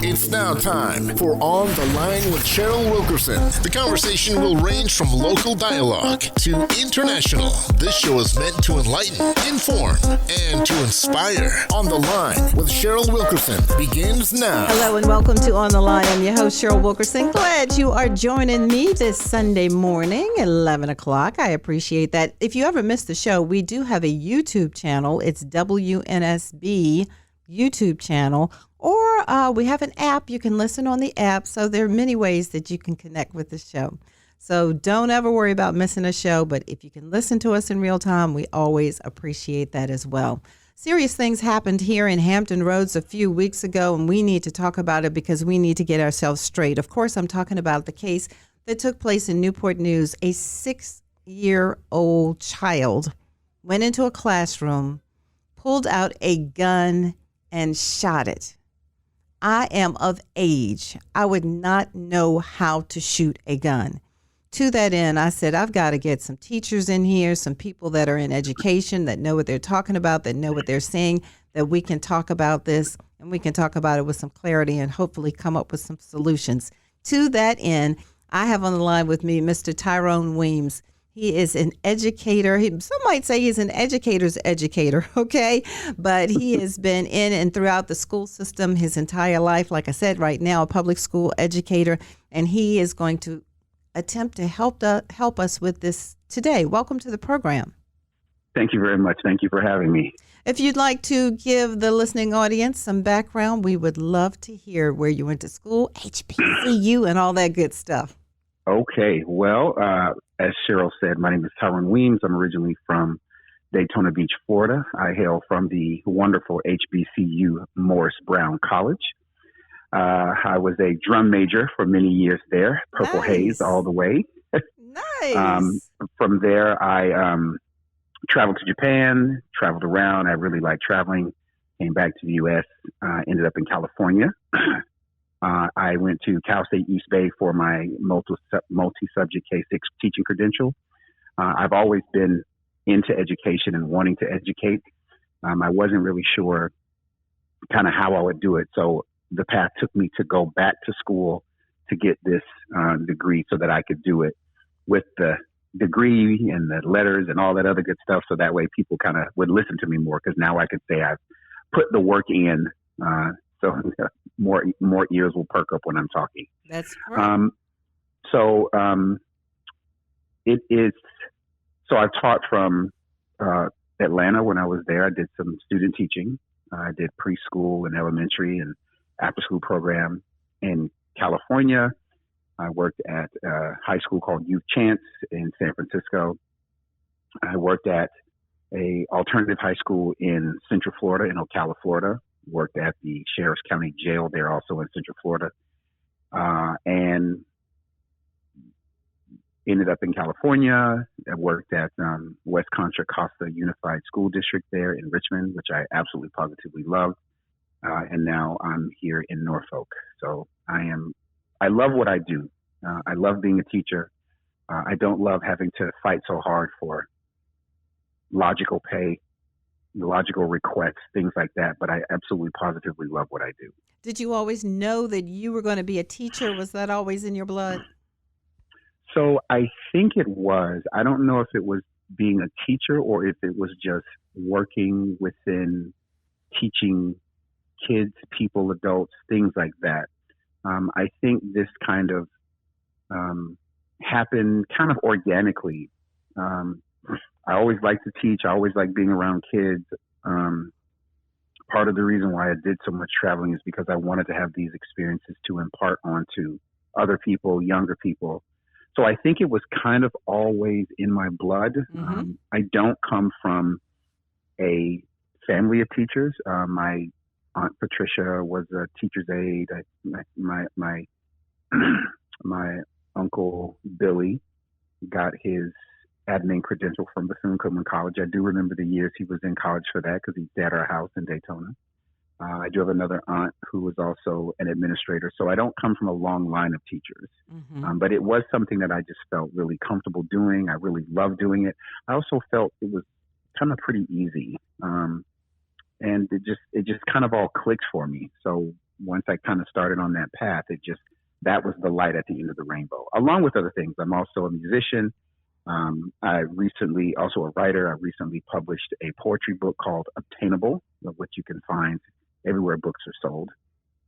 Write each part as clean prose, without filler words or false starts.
It's now time for On the Line with Cheryl Wilkerson. The conversation will range from local dialogue to international. This show is meant to enlighten, inform, and to inspire. On the Line with Cheryl Wilkerson begins now. Hello and welcome to On the Line. I'm your host, Cheryl Wilkerson. Glad you are joining me this Sunday morning, 11 o'clock. I appreciate that. If you ever missed the show, we do have a YouTube channel. It's WNSB YouTube channel. Or we have an app. You can listen on the app. So there are many ways that you can connect with the show. So don't ever worry about missing a show. But if you can listen to us in real time, we always appreciate that as well. Serious things happened here in Hampton Roads a few weeks ago, and we need to talk about it because we need to get ourselves straight. Of course, I'm talking about the case that took place in Newport News. A 6-year-old child went into a classroom, pulled out a gun, and shot it. I am of age. I would not know how to shoot a gun. To that end, I said, I've got to get some teachers in here, some people that are in education, that know what they're talking about, that know what they're saying, that we can talk about this and we can talk about it with some clarity and hopefully come up with some solutions. To that end, I have on the line with me Mr. Tyrone Weems. He is an educator. Some might say he's an educator's educator, okay? But he has been in and throughout the school system his entire life. Like I said, right now, a public school educator, and he is going to attempt to help us with this today. Welcome to the program. Thank you very much. Thank you for having me. If you'd like to give the listening audience some background, we would love to hear where you went to school, HBCU, and all that good stuff. Okay. Well, as Cheryl said, my name is Tyrone Weems. I'm originally from Daytona Beach, Florida. I hail from the wonderful HBCU Morris Brown College. I was a drum major for many years there, Purple Haze all the way. Nice. From there, I traveled to Japan, traveled around. I really liked traveling. Came back to the U.S., ended up in California. I went to Cal State East Bay for my multi-subject K-6 teaching credential. I've always been into education and wanting to educate. I wasn't really sure kind of how I would do it. So the path took me to go back to school to get this degree so that I could do it with the degree and the letters and all that other good stuff. So that way people kind of would listen to me more, because now I could say I've put the work in. So more ears will perk up when I'm talking. That's right. It is. So I taught from Atlanta when I was there. I did some student teaching. I did preschool and elementary and after school program in California. I worked at a high school called Youth Chance in San Francisco. I worked at a alternative high school in Central Florida, in Ocala, Florida. Worked at the Sheriff's County Jail there also in Central Florida. And ended up in California. I worked at West Contra Costa Unified School District there in Richmond, which I absolutely positively loved. And now I'm here in Norfolk. So I love what I do. I love being a teacher. I don't love having to fight so hard for logical pay, logical requests, things like that. But I absolutely positively love what I do. Did you always know that you were going to be a teacher? Was that always in your blood? So I think it was. I don't know if it was being a teacher or if it was just working within teaching kids, people, adults, things like that. I think this kind of happened kind of organically. I always liked to teach. I always liked being around kids. Part of the reason why I did so much traveling is because I wanted to have these experiences to impart onto other people, younger people. So I think it was kind of always in my blood. Mm-hmm. I don't come from a family of teachers. My Aunt Patricia was a teacher's aide. My Uncle Billy got his admin credential from Bethune-Cookman College. I do remember the years he was in college for that because he's at our house in Daytona. I do have another aunt who was also an administrator. So I don't come from a long line of teachers. Mm-hmm. But it was something that I just felt really comfortable doing. I really loved doing it. I also felt it was kind of pretty easy. And it just kind of all clicked for me. So once I kind of started on that path, that was the light at the end of the rainbow, along with other things. I'm also a musician. Also a writer. I recently published a poetry book called Obtainable, which you can find everywhere books are sold.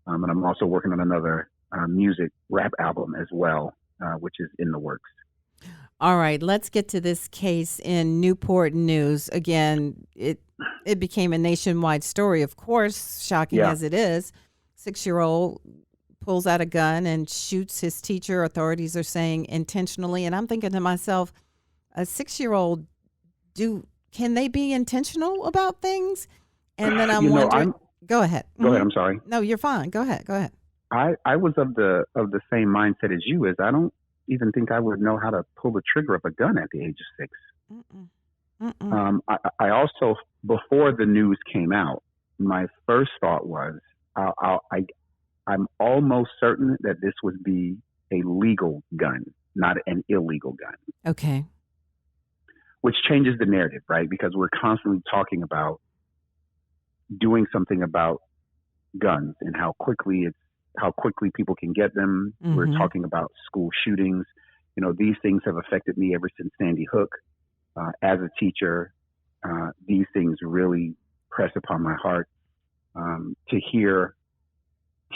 And I'm also working on another music rap album as well, which is in the works. All right, let's get to this case in Newport News. Again, it became a nationwide story, of course, shocking as it is. 6-year-old pulls out a gun and shoots his teacher. Authorities are saying intentionally. And I'm thinking to myself, a 6-year-old, can they be intentional about things? And then I'm wondering. Go ahead. Go ahead. I'm sorry. No, you're fine. Go ahead. I was of the same mindset as you. Is I don't even think I would know how to pull the trigger of a gun at the age of 6. I also, before the news came out, my first thought was, I'm almost certain that this would be a legal gun, not an illegal gun. Okay. Which changes the narrative, right? Because we're constantly talking about doing something about guns and how quickly people can get them. Mm-hmm. We're talking about school shootings. These things have affected me ever since Sandy Hook. As a teacher, these things really press upon my heart. To hear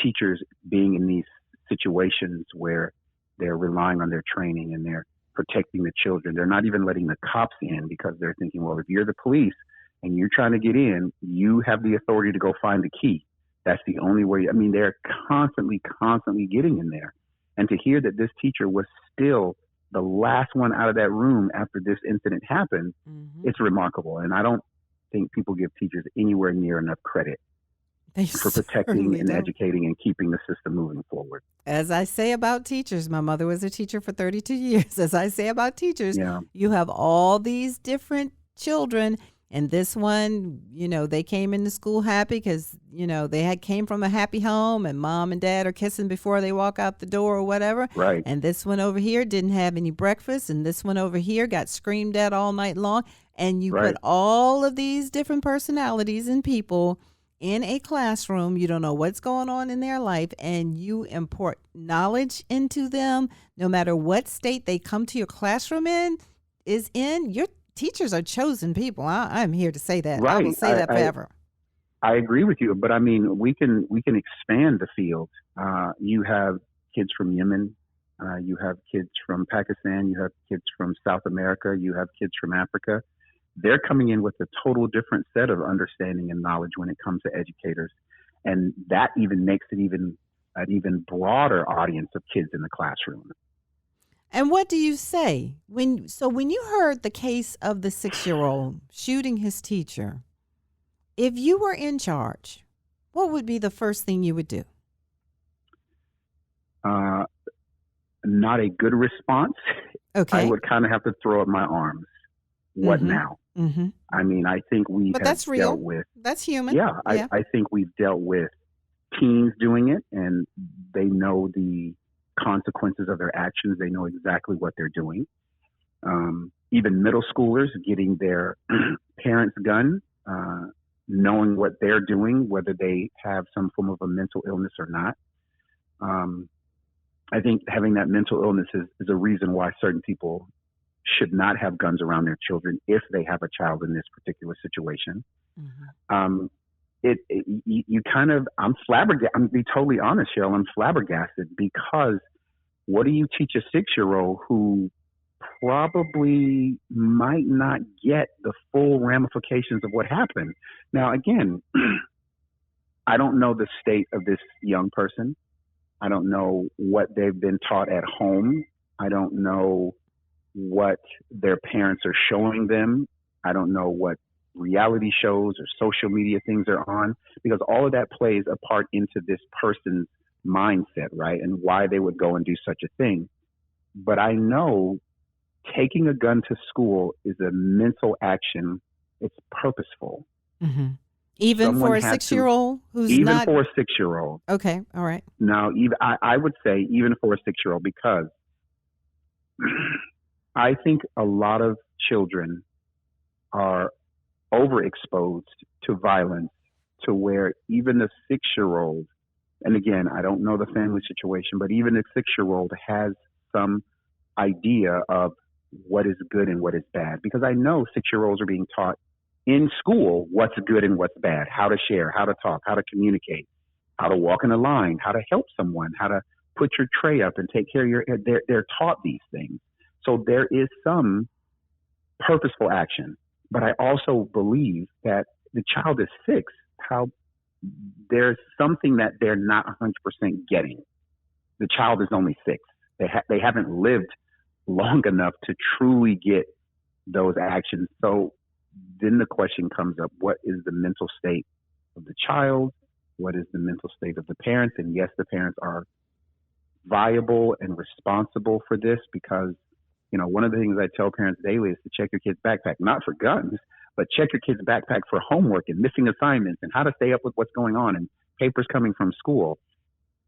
teachers being in these situations where they're relying on their training and they're protecting the children. They're not even letting the cops in because they're thinking, well, if you're the police and you're trying to get in, you have the authority to go find the key. That's the only way. I mean, they're constantly getting in there. And to hear that this teacher was still the last one out of that room after this incident happened, it's remarkable. And I don't think people give teachers anywhere near enough credit for protecting and educating and keeping the system moving forward. As I say about teachers, my mother was a teacher for 32 years. As I say about teachers, you have all these different children. And this one, they came into school happy because, they came from a happy home and mom and dad are kissing before they walk out the door or whatever. Right. And this one over here didn't have any breakfast. And this one over here got screamed at all night long. And you put all of these different personalities and people in a classroom. You don't know what's going on in their life, and you import knowledge into them. No matter what state they come to your classroom in, your teachers are chosen people. I'm here to say that. Right. I will say that forever. I agree with you, but I mean, we can expand the field. You have kids from Yemen, you have kids from Pakistan, you have kids from South America, you have kids from Africa. They're coming in with a total different set of understanding and knowledge when it comes to educators. And that even makes it an even broader audience of kids in the classroom. And what do you say when you heard the case of the 6-year-old shooting his teacher, if you were in charge, what would be the first thing you would do? Not a good response. Okay. I would kind of have to throw up my arms. What now? Mm-hmm. I mean, I think we have that's real. dealt with. That's human. Yeah, I think we've dealt with teens doing it, and they know the consequences of their actions. They know exactly what they're doing. Even middle schoolers getting their parents' gun, knowing what they're doing, whether they have some form of a mental illness or not. I think having that mental illness is a reason why certain people should not have guns around their children if they have a child in this particular situation. Mm-hmm. I'm flabbergasted. I'm to be totally honest, Cheryl, I'm flabbergasted because what do you teach a 6-year-old who probably might not get the full ramifications of what happened? Now, again, I don't know the state of this young person. I don't know what they've been taught at home. I don't know what their parents are showing them. I don't know what reality shows or social media things are on, because all of that plays a part into this person's mindset, right? And why they would go and do such a thing. But I know taking a gun to school is a mental action. It's purposeful. Mm-hmm. Even for a 6-year-old who's not... Even for a 6-year-old. Okay, all right. Now, I would say even for a 6-year-old, because I think a lot of children are overexposed to violence to where even a 6-year-old and again, I don't know the family situation, but even a 6-year-old has some idea of what is good and what is bad, because I know 6-year-olds are being taught in school what's good and what's bad, how to share, how to talk, how to communicate, how to walk in a line, how to help someone, how to put your tray up and take care of your, they're taught these things. So there is some purposeful action, but I also believe that the child is 6, how there's something that they're not 100% getting. The child is only 6. They haven't lived long enough to truly get those actions. So then the question comes up, what is the mental state of the child? What is the mental state of the parents? And yes, the parents are viable and responsible for this, because, you know, one of the things I tell parents daily is to check your kid's backpack, not for guns, but check your kid's backpack for homework and missing assignments and how to stay up with what's going on and papers coming from school.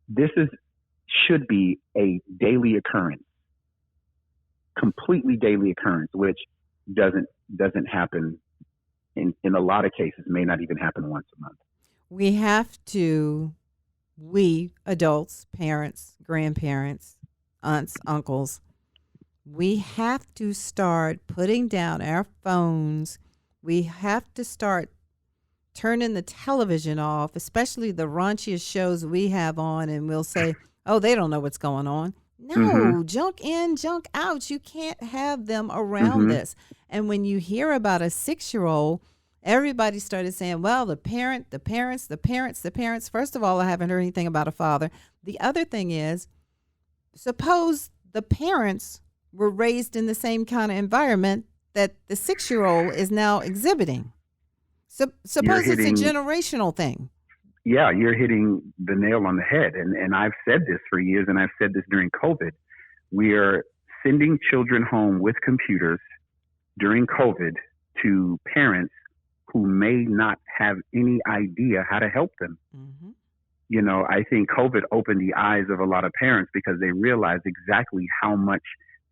This should be a daily occurrence, completely daily occurrence, which doesn't happen in a lot of cases, may not even happen once a month. We adults, parents, grandparents, aunts, uncles, we have to start putting down our phones. We have to start turning the television off, especially the raunchiest shows we have on, and we'll say, oh, they don't know what's going on. No, junk in, junk out. You can't have them around this. And when you hear about a 6-year-old, everybody started saying, well, the parents. First of all, I haven't heard anything about a father. The other thing is, suppose the parents were raised in the same kind of environment that the 6-year-old is now exhibiting. Suppose it's a generational thing. Yeah, you're hitting the nail on the head. And I've said this for years, and I've said this during COVID. We are sending children home with computers during COVID to parents who may not have any idea how to help them. You know, I think COVID opened the eyes of a lot of parents because they realized exactly how much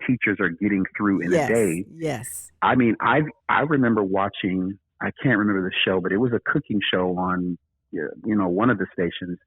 teachers are getting through in a day. Yes. I mean, I remember watching, I can't remember the show, but it was a cooking show on, you know, one of the stations.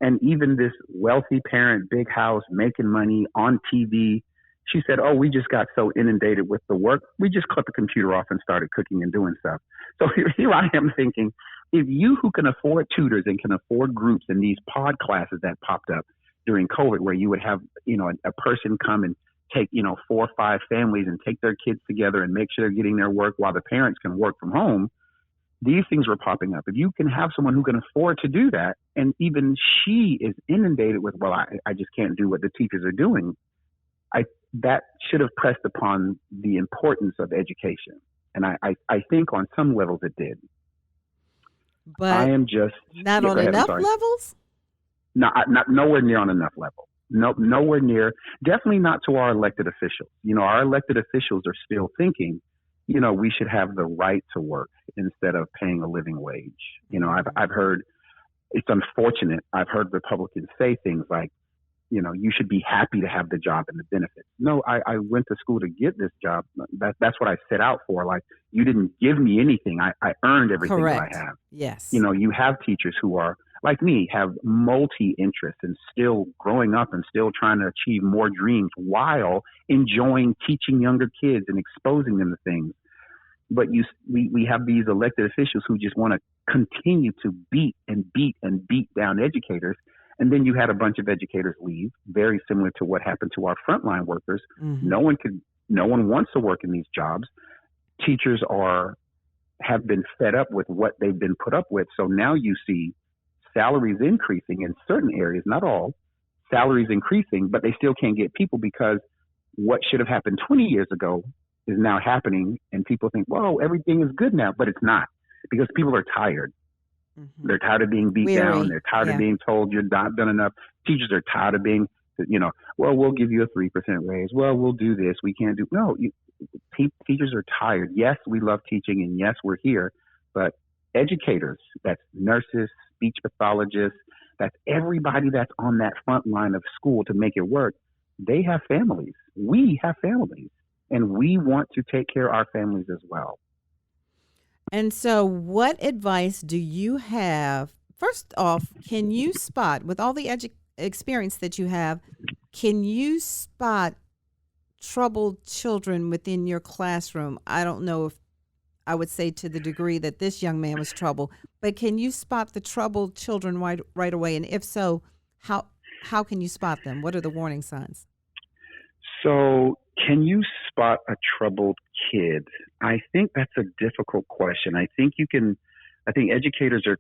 And even this wealthy parent, big house, making money on TV, she said, oh, we just got so inundated with the work, we just cut the computer off and started cooking and doing stuff. So here I am thinking, if you who can afford tutors and can afford groups and these pod classes that popped up during COVID, where you would have, you know, a person come and take, you know, 4 or 5 families and take their kids together and make sure they're getting their work while the parents can work from home, these things were popping up. If you can have someone who can afford to do that, and even she is inundated with, well, I just can't do what the teachers are doing, that should have pressed upon the importance of education. And I think on some levels it did. But I am just not on enough levels? Not nowhere near on enough level. No, nowhere near. Definitely not to our elected officials. You know, our elected officials are still thinking, you know, we should have the right to work instead of paying a living wage. You know, I've heard, it's unfortunate, I've heard Republicans say things like, you know, you should be happy to have the job and the benefits. No, I went to school to get this job. That's what I set out for. Like, you didn't give me anything. I earned everything that I have. Yes. You know, you have teachers who are, like me, have multi-interests and still growing up and still trying to achieve more dreams while enjoying teaching younger kids and exposing them to things. But we have these elected officials who just want to continue to beat down educators. And then you had a bunch of educators leave, very similar to what happened to our frontline workers. No one wants to work in these jobs. Teachers have been fed up with what they've been put up with. So now you see salaries increasing in certain areas, not all, salaries increasing, but they still can't get people because what should have happened 20 years ago is now happening. And people think, whoa, everything is good now, but it's not, because people are tired. They're tired of being beat down. They're tired of being told you're not done enough. Teachers are tired of being, you know, well, we'll give you a 3% raise. Well, we'll do this. We can't do. No, teachers are tired. Yes, we love teaching, and yes, we're here. But educators, that's nurses, speech pathologists, that's everybody that's on that front line of school to make it work. They have families. We have families, and we want to take care of our families as well. And so what advice do you have First off, can you spot, with all the experience that you have, can you spot troubled children within your classroom? I don't know if I would say to the degree that this young man was troubled, but can you spot the troubled children right away? And if so, how can you spot them? What are the warning signs? So, can you spot a troubled kid? I think that's a difficult question. I think educators are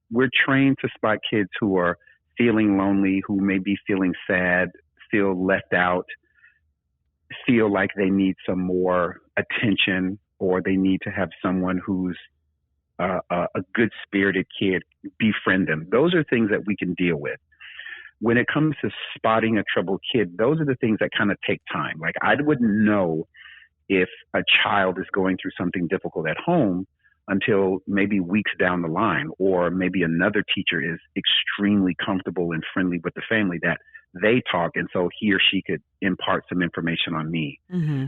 we're trained to spot kids who are feeling lonely, who may be feeling sad, feel left out, feel like they need some more attention, or they need to have someone who's a good-spirited kid befriend them. Those are things that we can deal with. When it comes to spotting a troubled kid, those are the things that kind of take time. Like, I wouldn't know if a child is going through something difficult at home until maybe weeks down the line, or maybe another teacher is extremely comfortable and friendly with the family that they talk, and so he or she could impart some information on me. Mm-hmm.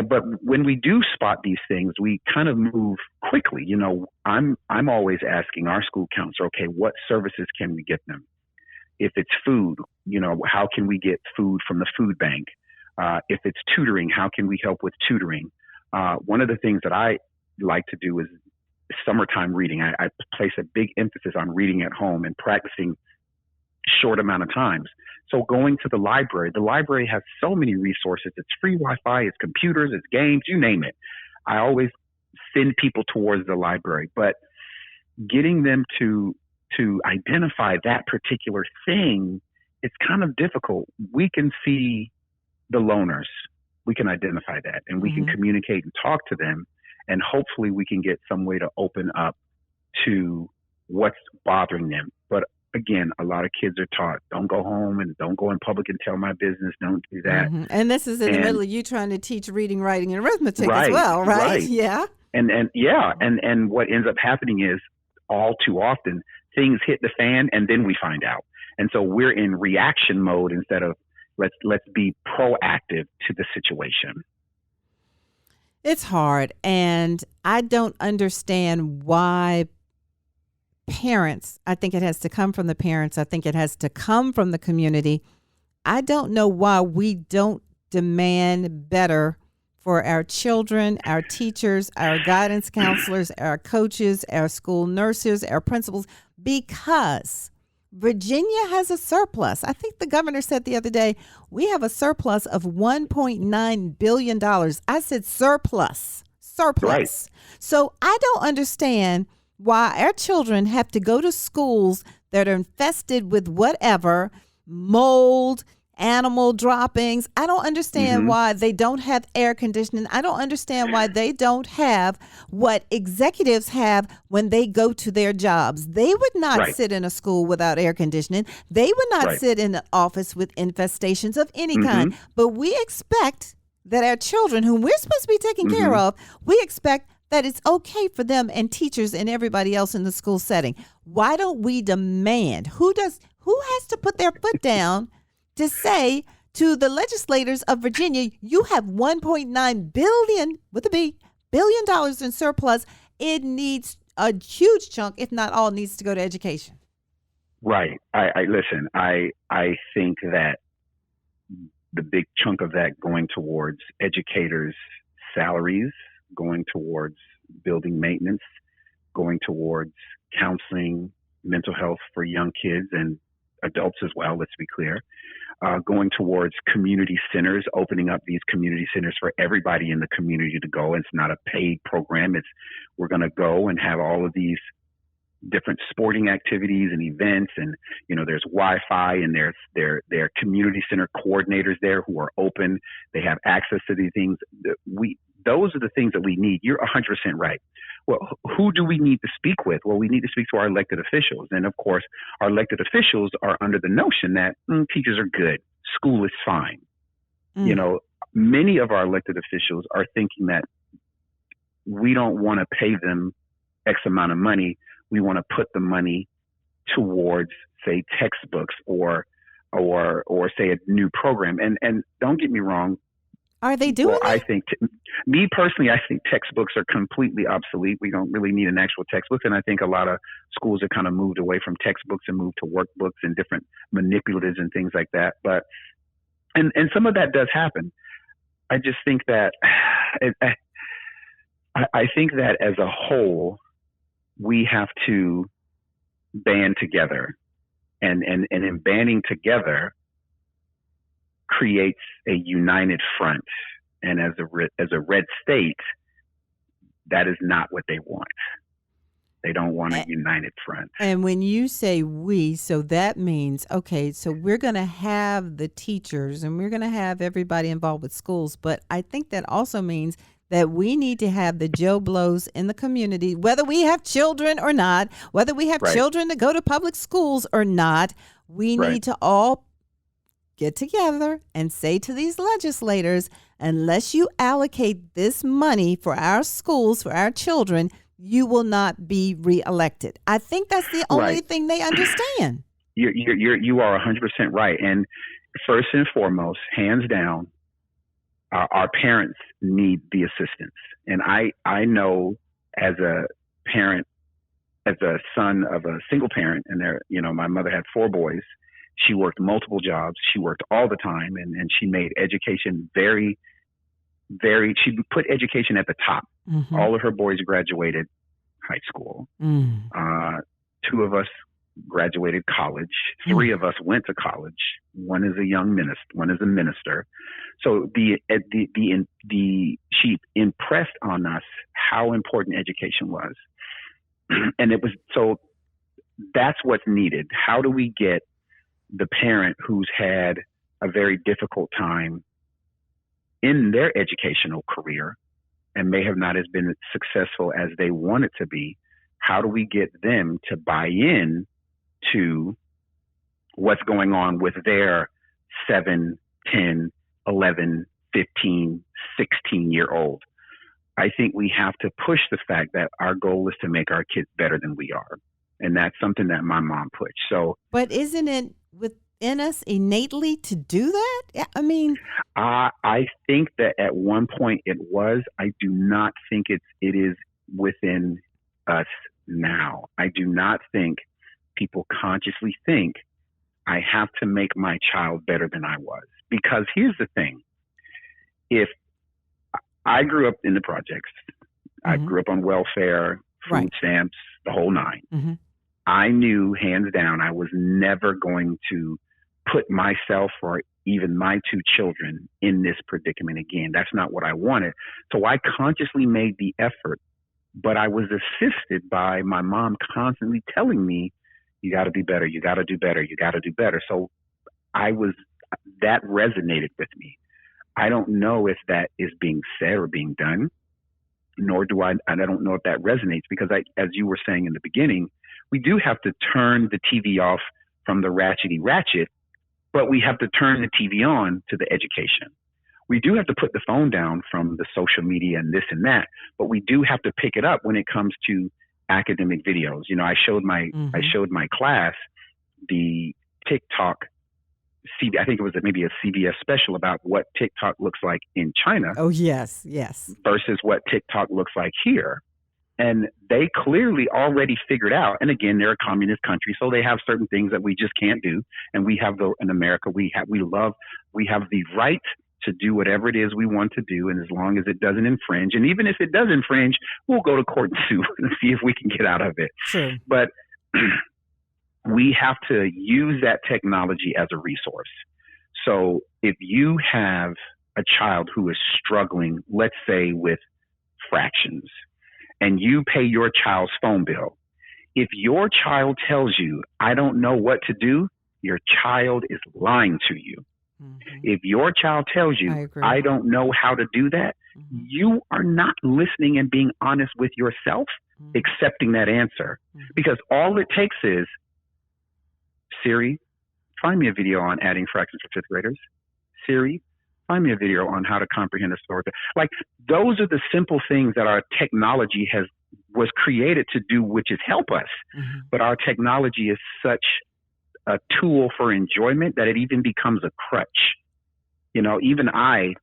But when we do spot these things, we kind of move quickly. You know, I'm always asking our school counselor, okay, what services can we get them? If it's food, you know, how can we get food from the food bank? If it's tutoring, how can we help with tutoring? One of the things that I like to do is summertime reading. I place a big emphasis on reading at home and practicing short amount of times. So going to the library has so many resources. It's free Wi-Fi, it's computers, it's games, you name it. I always send people towards the library, but getting them to identify that particular thing, it's kind of difficult. We can see the loners. We can identify that, and we can communicate and talk to them, and hopefully we can get some way to open up to what's bothering them. But again, a lot of kids are taught, don't go home and don't go in public and tell my business, don't do that. Mm-hmm. And this is in the middle of you trying to teach reading, writing, and arithmetic as well, right? Yeah. And what ends up happening is, all too often, things hit the fan and then we find out. And so we're in reaction mode instead of let's be proactive to the situation. It's hard, and I don't understand why parents, I think it has to come from the parents. I think it has to come from the community. I don't know why we don't demand better for our children, our teachers, our guidance counselors, our coaches, our school nurses, our principals, because Virginia has a surplus. I think the governor said the other day, we have a surplus of $1.9 billion. I said surplus. Right. So I don't understand why our children have to go to schools that are infested with whatever, mold, animal droppings. I don't understand why they don't have air conditioning. I don't understand why they don't have what executives have when they go to their jobs. They would not sit in a school without air conditioning. They would not sit in an office with infestations of any kind. But we expect that our children, whom we're supposed to be taking care of, we expect that it's okay for them and teachers and everybody else in the school setting. Why don't we demand? Who has to put their foot down to say to the legislators of Virginia, you have $1.9 billion with a B, $billion in surplus. It needs a huge chunk, if not all, needs to go to education. Right. I listen. I think that the big chunk of that going towards educators' salaries, going towards building maintenance, going towards counseling, mental health for young kids and adults as well, let's be clear, going towards community centers, opening up these community centers for everybody in the community to go. It's not a paid program. We're going to go and have all of these different sporting activities and events, and there's Wi-Fi, and there are community center coordinators there who are open. They have access to these things. Those are the things that we need. You're 100% right. Well, who do we need to speak with? Well, we need to speak to our elected officials. And of course, our elected officials are under the notion that teachers are good. School is fine. Many of our elected officials are thinking that we don't want to pay them X amount of money. We want to put the money towards, say, textbooks or say a new program. And don't get me wrong, Are they doing Well, I that? think, me personally, I think textbooks are completely obsolete. We don't really need an actual textbook. And I think a lot of schools have kind of moved away from textbooks and moved to workbooks and different manipulatives and things like that. But, and some of that does happen. I just think that, I think that as a whole, we have to band together. And in banding together, creates a united front. And as a red state, that is not what they want. They don't want a united front. And when you say we, so that means, okay, so we're going to have the teachers and we're going to have everybody involved with schools. But I think that also means that we need to have the Joe Blows in the community, whether we have children or not, whether we have children to go to public schools or not. We need to all get together and say to these legislators, unless you allocate this money for our schools, for our children, you will not be reelected. I think that's the only thing they understand. You are 100% right. And first and foremost, hands down, our parents need the assistance. And I know as a parent, as a son of a single parent, and my mother had 4 boys. She worked multiple jobs. She worked all the time, and she made education very, very, she put education at the top. Mm-hmm. All of her boys graduated high school. 2 of us graduated college. 3 of us went to college. One is a young minister. One is a minister. So she impressed on us how important education was. And so that's what's needed. How do we get the parent who's had a very difficult time in their educational career and may have not as been successful as they want it to be? How do we get them to buy in to what's going on with their 7, 10, 11, 15, 16-year-old? I think we have to push the fact that our goal is to make our kids better than we are. And that's something that my mom pushed. So, but isn't it within us innately to do that? I mean, I think that at one point it was. I do not think it is within us now. I do not think people consciously think I have to make my child better than I was. Because here's the thing. If I grew up in the projects, I grew up on welfare, food stamps, the whole 9. Mm-hmm. I knew hands down I was never going to put myself or even my 2 children in this predicament again. That's not what I wanted. So I consciously made the effort, but I was assisted by my mom constantly telling me, you got to be better, you got to do better, you got to do better. So that resonated with me. I don't know if that is being said or being done, nor do I don't know if that resonates, because as you were saying in the beginning, we do have to turn the TV off from the ratchet, but we have to turn the TV on to the education. We do have to put the phone down from the social media and this and that, but we do have to pick it up when it comes to academic videos. I showed my class the TikTok. I think it was maybe a CBS special about what TikTok looks like in China. Oh, yes. Versus what TikTok looks like here. And they clearly already figured out, and again, they're a communist country, so they have certain things that we just can't do. And we have in America, we have the right to do whatever it is we want to do. And as long as it doesn't infringe, and even if it does infringe, we'll go to court and sue and see if we can get out of it. Sure. But we have to use that technology as a resource. So if you have a child who is struggling, let's say with fractions, and you pay your child's phone bill, if your child tells you, I don't know what to do, your child is lying to you. Mm-hmm. If your child tells you, I don't know how to do that, you are not listening and being honest with yourself, accepting that answer. Because all it takes is, Siri, find me a video on adding fractions for 5th graders. Siri, find me a video on how to comprehend a story. Like, those are the simple things that our technology was created to do, which is help us. Mm-hmm. But our technology is such a tool for enjoyment that it even becomes a crutch. Even I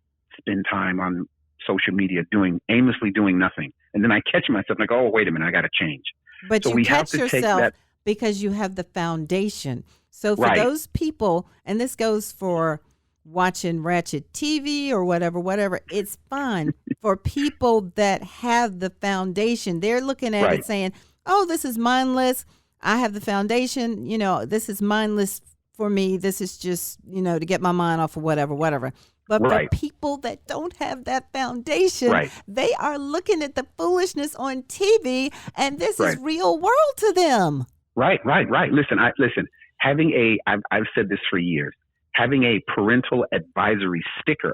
spend time on social media aimlessly doing nothing. And then I catch myself like, oh, wait a minute, I got to change. But So you we have catch to take yourself that. because you have the foundation. So for Right. those people, and this goes for watching ratchet TV or whatever, it's fine. For people that have the foundation, they're looking at Right. it saying, oh, this is mindless. I have the foundation. This is mindless for me. This is just, to get my mind off of whatever. But Right. for people that don't have that foundation, Right. they are looking at the foolishness on TV, and this Right. is real world to them. Right. Listen, I've said this for years. Having a parental advisory sticker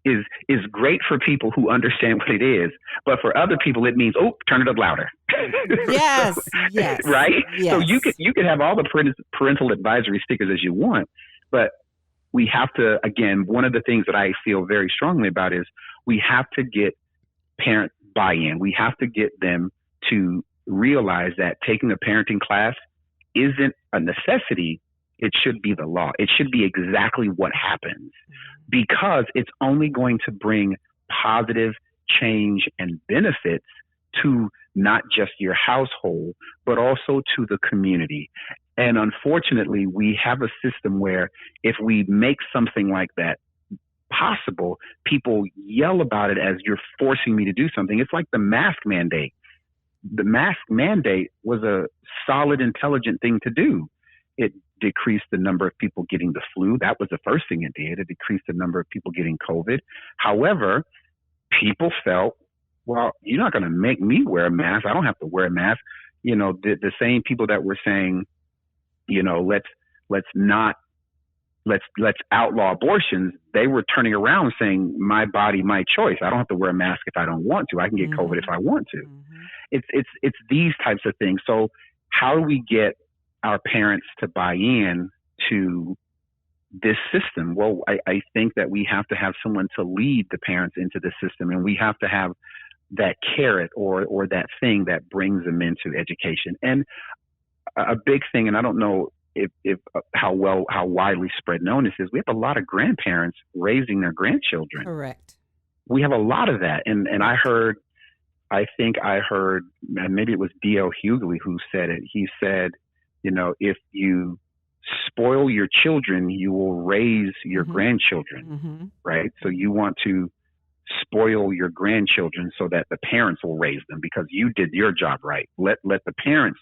is great for people who understand what it is, but for other people it means, oh, turn it up louder. Yes. Right? Yes. So you could have all the parental advisory stickers as you want, but we have to, again, one of the things that I feel very strongly about is we have to get parent buy-in. We have to get them to realize that taking a parenting class isn't a necessity. It should be the law. It should be exactly what happens, because it's only going to bring positive change and benefits to not just your household, but also to the community. And unfortunately, we have a system where if we make something like that possible, people yell about it as you're forcing me to do something. It's like the mask mandate. The mask mandate was a solid, intelligent thing to do. It decreased the number of people getting the flu. That was the first thing it did. It decreased the number of people getting COVID. However, people felt, well, you're not going to make me wear a mask. I don't have to wear a mask. The same people that were saying, let's outlaw abortions, they were turning around saying, my body, my choice. I don't have to wear a mask if I don't want to. I can get COVID if I want to. It's these types of things. So how do we get our parents to buy in to this system? Well, I think that we have to have someone to lead the parents into the system, and we have to have that carrot or that thing that brings them into education. And a big thing, and I don't know if how widely spread known this is, we have a lot of grandparents raising their grandchildren. Correct. We have a lot of that. And I think I heard, maybe it was D.L. Hughley who said it. He said, if you spoil your children, you will raise your grandchildren, right? So you want to spoil your grandchildren so that the parents will raise them because you did your job right. Let the parents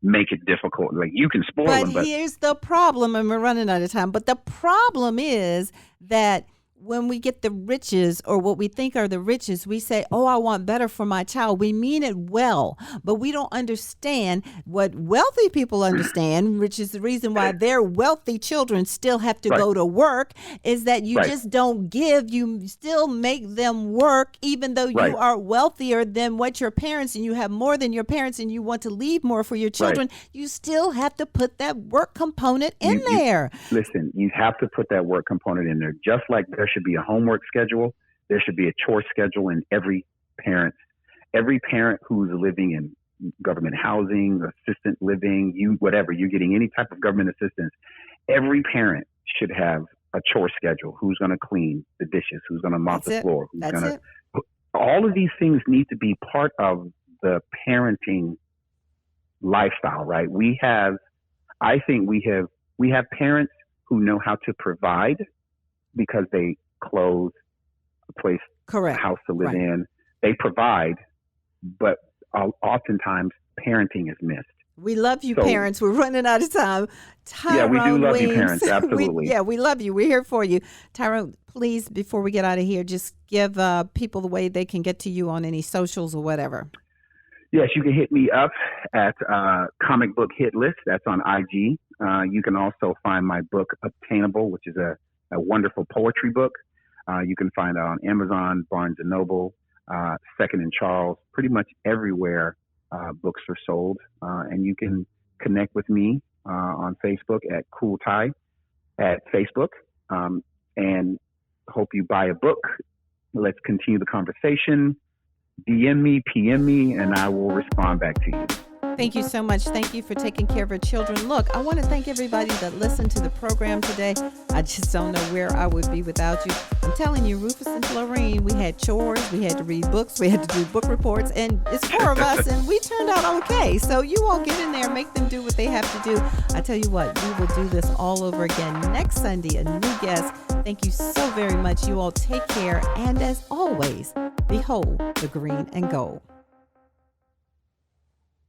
make it difficult. Like, you can spoil them. But here's the problem, and we're running out of time. But the problem is that when we get the riches, or what we think are the riches, we say, oh, I want better for my child. We mean it well, but we don't understand what wealthy people understand, which is the reason why their wealthy children still have to go to work, is that you just don't give. You still make them work, even though you are wealthier than what your parents, and you have more than your parents, and you want to leave more for your children. You still have to put that work component in there. Listen, you have to put that work component in there, just like there should be a homework schedule. There should be a chore schedule in every parent who's living in government housing, assistant living, you're getting any type of government assistance. Every parent should have a chore schedule. Who's going to clean the dishes? Who's going to mop the floor? All of these things need to be part of the parenting lifestyle, right? I think we have parents who know how to provide because they clothes, a place, a house to live in. They provide, but oftentimes parenting is missed. We love you, parents. We're running out of time. Tyrone we do love Weems. you, parents. Absolutely. we love you. We're here for you. Tyrone, please, before we get out of here, just give people the way they can get to you on any socials or whatever. Yes, you can hit me up at Comic Book Hit List. That's on IG. You can also find my book, Obtainable, which is a wonderful poetry book. You can find it on Amazon, Barnes & Noble, Second and Charles, pretty much everywhere books are sold. And you can connect with me on Facebook at Cool Ty at Facebook. And hope you buy a book. Let's continue the conversation. DM me, PM me, and I will respond back to you. Thank you so much. Thank you for taking care of our children. Look, I want to thank everybody that listened to the program today. I just don't know where I would be without you. I'm telling you, Rufus and Florine, we had chores, we had to read books, we had to do book reports, and it's 4 of us, and we turned out okay. So you all get in there, make them do what they have to do. I tell you what, we will do this all over again next Sunday, a new guest. Thank you so very much. You all take care, and as always, behold the green and gold.